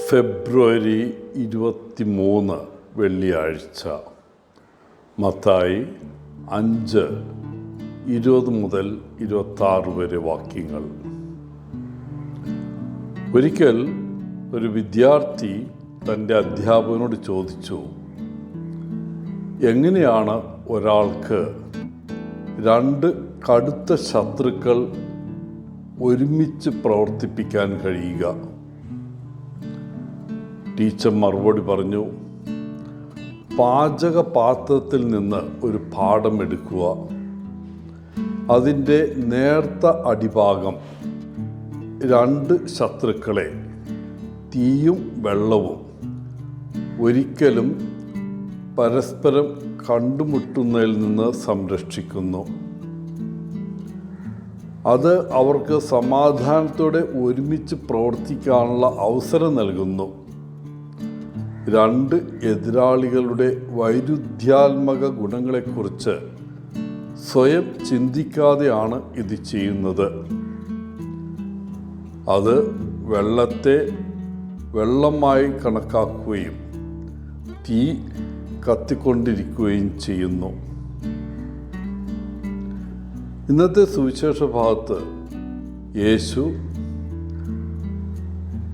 ഫെബ്രുവരി 23 വെള്ളിയാഴ്ച. മത്തായി 5:20 മുതൽ 26 വരെ വാക്യങ്ങൾ. ഒരിക്കൽ ഒരു വിദ്യാർത്ഥി തൻ്റെ അധ്യാപകനോട് ചോദിച്ചു, എങ്ങനെയാണ് ഒരാൾക്ക് 2 കടുത്ത ശത്രുക്കൾ ഒരുമിച്ച് പ്രവർത്തിപ്പിക്കാൻ കഴിയുക? ടീച്ചർ മറുപടി പറഞ്ഞു, പാചകപാത്രത്തിൽ നിന്ന് ഒരു പാടം എടുക്കുക, അതിൻ്റെ നേർത്ത അടിഭാഗം 2 ശത്രുക്കളെ തീയും വെള്ളവും ഒരിക്കലും പരസ്പരം കണ്ടുമുട്ടുന്നതിൽ നിന്ന് സംരക്ഷിക്കുന്നു. അത് അവർക്ക് സമാധാനത്തോടെ ഒരുമിച്ച് പ്രവർത്തിക്കാനുള്ള അവസരം നൽകുന്നു. 2 എതിരാളികളുടെ വൈരുദ്ധ്യാത്മക ഗുണങ്ങളെക്കുറിച്ച് സ്വയം ചിന്തിക്കാതെയാണ് ഇത് ചെയ്യുന്നത്. അത് വെള്ളത്തെ വെള്ളമായി കണക്കാക്കുകയും തീ കത്തിക്കൊണ്ടിരിക്കുകയും ചെയ്യുന്നു. ഇന്നത്തെ സുവിശേഷ ഭാഗത്ത് യേശു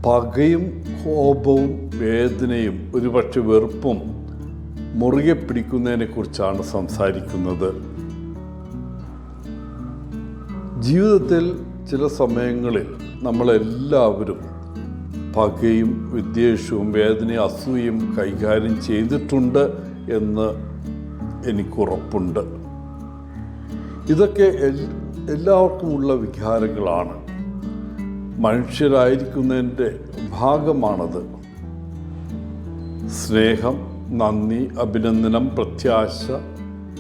പകയും കോപവും വേദനയും ഒരുപക്ഷെ വെറുപ്പും മുറുകെ പിടിക്കുന്നതിനെക്കുറിച്ചാണ് സംസാരിക്കുന്നത്. ജീവിതത്തിൽ ചില സമയങ്ങളിൽ നമ്മളെല്ലാവരും പകയും വിദ്വേഷവും വേദനയും അസൂയയും കൈകാര്യം ചെയ്തിട്ടുണ്ട് എന്ന് എനിക്കുറപ്പുണ്ട്. ഇതൊക്കെ എല്ലാവർക്കുമുള്ള വികാരങ്ങളാണ്. മനുഷ്യരായിരിക്കുന്നതിൻ്റെ ഭാഗമാണത്. സ്നേഹം, നന്ദി, അഭിനന്ദനം, പ്രത്യാശ,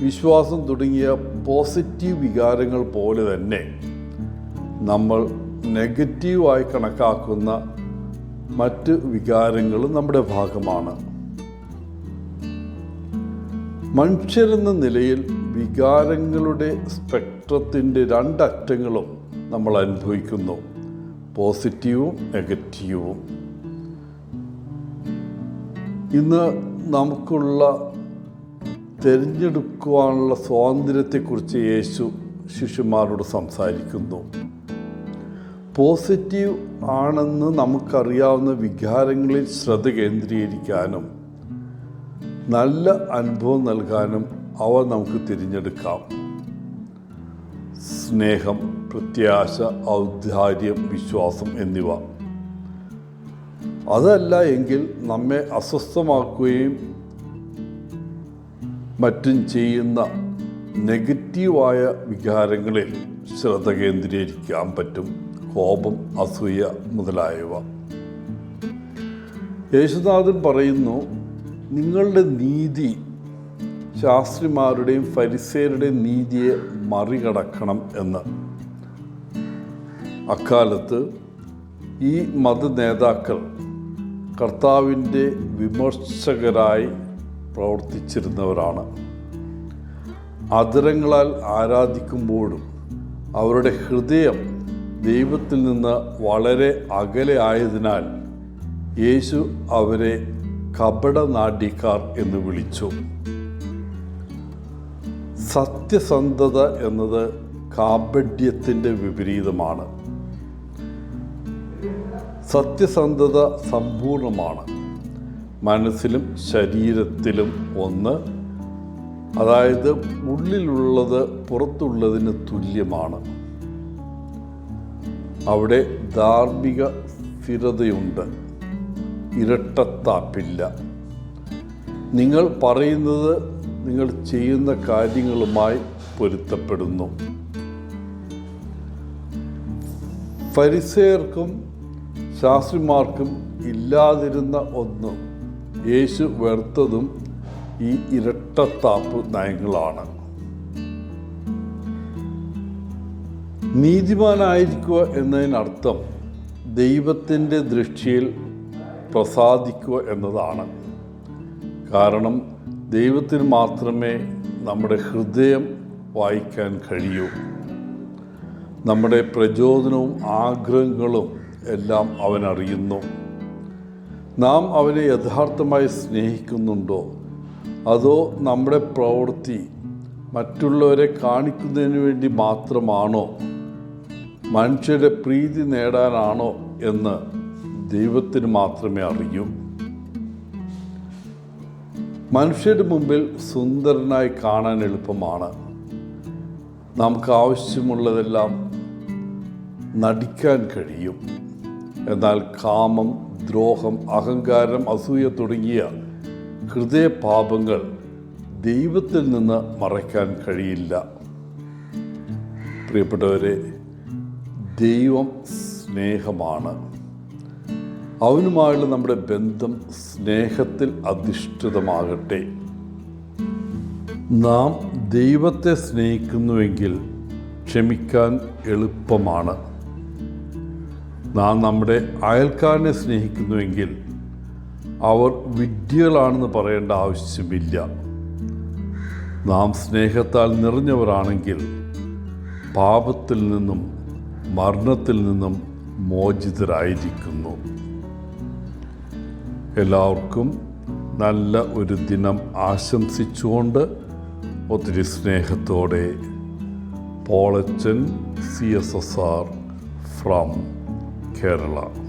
വിശ്വാസം തുടങ്ങിയ പോസിറ്റീവ് വികാരങ്ങൾ പോലെ തന്നെ നമ്മൾ നെഗറ്റീവായി കണക്കാക്കുന്ന മറ്റ് വികാരങ്ങളും നമ്മുടെ ഭാഗമാണ്. മനുഷ്യരെന്ന നിലയിൽ വികാരങ്ങളുടെ സ്പെക്ട്രത്തിൻ്റെ 2 അറ്റങ്ങളും നമ്മൾ അനുഭവിക്കുന്നു, പോസിറ്റീവും നെഗറ്റീവും. ഇന്ന് നമുക്കുള്ള തിരഞ്ഞെടുക്കുവാനുള്ള സ്വാതന്ത്ര്യത്തെക്കുറിച്ച് യേശു ശിഷ്യന്മാരോട് സംസാരിക്കുന്നു. പോസിറ്റീവ് ആണെന്ന് നമുക്കറിയാവുന്ന വികാരങ്ങളിൽ ശ്രദ്ധ കേന്ദ്രീകരിക്കാനും നല്ല അനുഭവം നൽകാനും അവ നമുക്ക് തിരഞ്ഞെടുക്കാം. സ്നേഹം, പ്രത്യാശ, ഔദാര്യം, വിശ്വാസം എന്നിവ. അതല്ല എങ്കിൽ നമ്മെ അസ്വസ്ഥമാക്കുകയും മറ്റും ചെയ്യുന്ന നെഗറ്റീവായ വികാരങ്ങളിൽ ശ്രദ്ധ കേന്ദ്രീകരിക്കാൻ പറ്റും. കോപം, അസൂയ മുതലായവ. യേശുനാഥൻ പറയുന്നു, നിങ്ങളുടെ നീതി ശാസ്ത്രിമാരുടെയും ഫരിസേയരുടെയും നീതിയെ മറികടക്കണം എന്ന്. അക്കാലത്ത് ഈ മതനേതാക്കൾ കർത്താവിൻ്റെ വിമർശകരായി പ്രവർത്തിച്ചിരുന്നവരാണ്. അധരങ്ങളാൽ ആരാധിക്കുമ്പോഴും അവരുടെ ഹൃദയം ദൈവത്തിൽ നിന്ന് വളരെ അകലെ ആയതിനാൽ യേശു അവരെ കപടനാട്യക്കാർ എന്ന് വിളിച്ചു. സത്യസന്ധത എന്നത് കാപഢ്യത്തിൻ്റെ വിപരീതമാണ്. സത്യസന്ധത സമ്പൂർണമാണ്. മനസ്സിലും ശരീരത്തിലും ഒന്ന്, അതായത് ഉള്ളിലുള്ളത് പുറത്തുള്ളതിന് തുല്യമാണ്. അവിടെ ധാർമ്മിക സ്ഥിരതയുണ്ട്, ഇരട്ടത്താപ്പില്ല. നിങ്ങൾ പറയുന്നത് നിങ്ങൾ ചെയ്യുന്ന കാര്യങ്ങളുമായി പൊരുത്തപ്പെടുന്നു. ഫരിസേയർക്കും ശാസ്ത്രിമാർക്കും ഇല്ലാതിരുന്ന ഒന്ന് യേശു വെറുത്തതും ഈ ഇരട്ടത്താപ്പ് നയങ്ങളാണ്. നീതിമാനായിരിക്കുക എന്നതിനർത്ഥം ദൈവത്തിൻ്റെ ദൃഷ്ടിയിൽ പ്രസാദിക്കുക എന്നതാണ്. കാരണം ദൈവത്തിന് മാത്രമേ നമ്മുടെ ഹൃദയം വായിക്കാൻ കഴിയൂ. നമ്മുടെ പ്രചോദനവും ആഗ്രഹങ്ങളും എല്ലാം അവൻ അറിയുന്നു. നാം അവനെ യഥാർത്ഥമായി സ്നേഹിക്കുന്നുണ്ടോ, അതോ നമ്മുടെ പ്രവൃത്തി മറ്റുള്ളവരെ കാണിക്കുന്നതിന് വേണ്ടി മാത്രമാണോ, മനുഷ്യരുടെ പ്രീതി നേടാനാണോ എന്ന് ദൈവത്തിന് മാത്രമേ അറിയൂ. മനുഷ്യരുടെ മുമ്പിൽ സുന്ദരനായി കാണാൻ എളുപ്പമാണ്. നമുക്ക് ആവശ്യമുള്ളതെല്ലാം നടിക്കാൻ കഴിയും. എന്നാൽ കാമം, ദ്രോഹം, അഹങ്കാരം, അസൂയ തുടങ്ങിയ ഹൃദയപാപങ്ങൾ ദൈവത്തിൽ നിന്ന് മറയ്ക്കാൻ കഴിയില്ല. പ്രിയപ്പെട്ടവരെ, ദൈവം സ്നേഹമാണ്. അവനുമായുള്ള നമ്മുടെ ബന്ധം സ്നേഹത്തിൽ അധിഷ്ഠിതമാകട്ടെ. നാം ദൈവത്തെ സ്നേഹിക്കുന്നുവെങ്കിൽ ക്ഷമിക്കാൻ എളുപ്പമാണ്. നാം നമ്മുടെ അയൽക്കാരനെ സ്നേഹിക്കുന്നുവെങ്കിൽ അവർ വിഡ്ഢികളാണെന്ന് പറയേണ്ട ആവശ്യമില്ല. നാം സ്നേഹത്താൽ നിറഞ്ഞവരാണെങ്കിൽ പാപത്തിൽ നിന്നും മരണത്തിൽ നിന്നും മോചിതരായിരിക്കുന്നു. എല്ലാവർക്കും നല്ല ഒരു ദിനം ആശംസിച്ചുകൊണ്ട് ഒത്തിരി സ്നേഹത്തോടെ പോളച്ചൻ CSSR ഫ്രം കേരള.